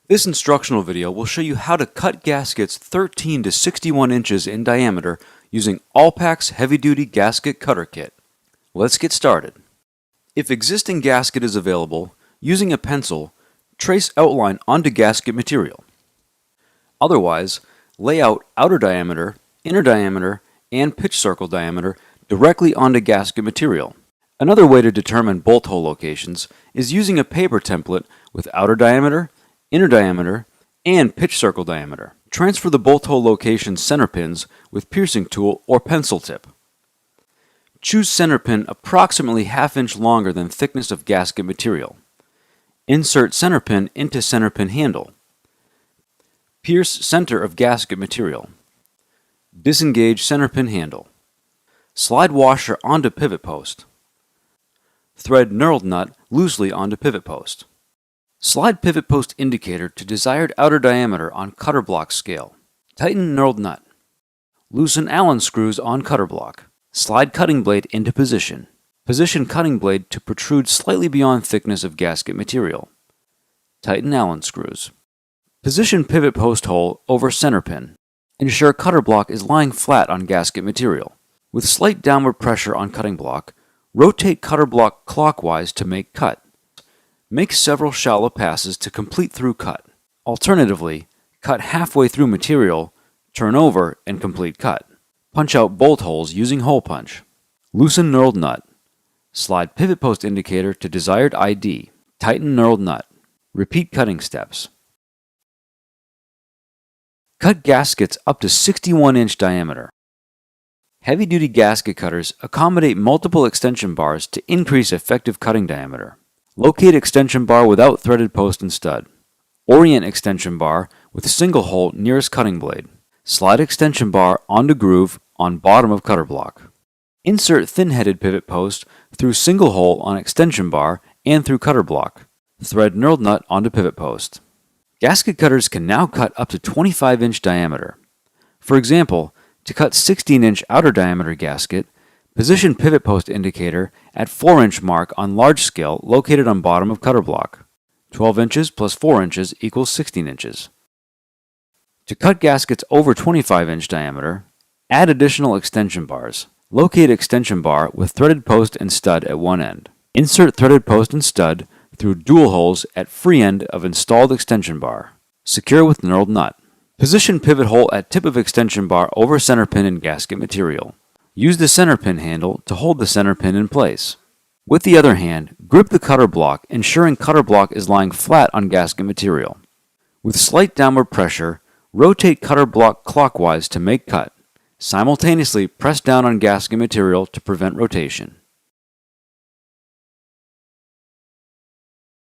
This instructional video will show you how to cut gaskets 13 to 61 inches in diameter using Allpax heavy-duty gasket cutter kit. Let's get started. If existing gasket is available, using a pencil, trace outline onto gasket material. Otherwise, lay out outer diameter, inner diameter, and pitch circle diameter directly onto gasket material. Another way to determine bolt hole locations is using a paper template with outer diameter, inner diameter, and pitch circle diameter. Transfer the bolt hole location center pins with piercing tool or pencil tip. Choose center pin approximately ½ inch longer than thickness of gasket material. Insert center pin into center pin handle. Pierce center of gasket material. Disengage center pin handle. Slide washer onto pivot post. Thread knurled nut loosely onto pivot post. Slide pivot post indicator to desired outer diameter on cutter block scale. Tighten knurled nut. Loosen Allen screws on cutter block. Slide cutting blade into position. Position cutting blade to protrude slightly beyond thickness of gasket material. Tighten Allen screws. Position pivot post hole over center pin. Ensure cutter block is lying flat on gasket material. With slight downward pressure on cutting block, rotate cutter block clockwise to make cut. Make several shallow passes to complete through cut. Alternatively, cut halfway through material, turn over, and complete cut. Punch out bolt holes using hole punch. Loosen knurled nut. Slide pivot post indicator to desired ID. Tighten knurled nut. Repeat cutting steps. Cut gaskets up to 61-inch diameter. Heavy-duty gasket cutters accommodate multiple extension bars to increase effective cutting diameter. Locate extension bar without threaded post and stud. Orient extension bar with single hole nearest cutting blade. Slide extension bar onto groove on bottom of cutter block. Insert thin-headed pivot post through single hole on extension bar and through cutter block. Thread knurled nut onto pivot post. Gasket cutters can now cut up to 25-inch diameter. For example, to cut 16-inch outer diameter gasket, position pivot post indicator at 4-inch mark on large scale located on bottom of cutter block. 12 inches plus 4 inches equals 16 inches. To cut gaskets over 25-inch diameter, add additional extension bars. Locate extension bar with threaded post and stud at one end. Insert threaded post and stud through dual holes at free end of installed extension bar. Secure with knurled nut. Position pivot hole at tip of extension bar over center pin in gasket material. Use the center pin handle to hold the center pin in place. With the other hand, grip the cutter block, ensuring cutter block is lying flat on gasket material. With slight downward pressure, rotate cutter block clockwise to make cut. Simultaneously press down on gasket material to prevent rotation.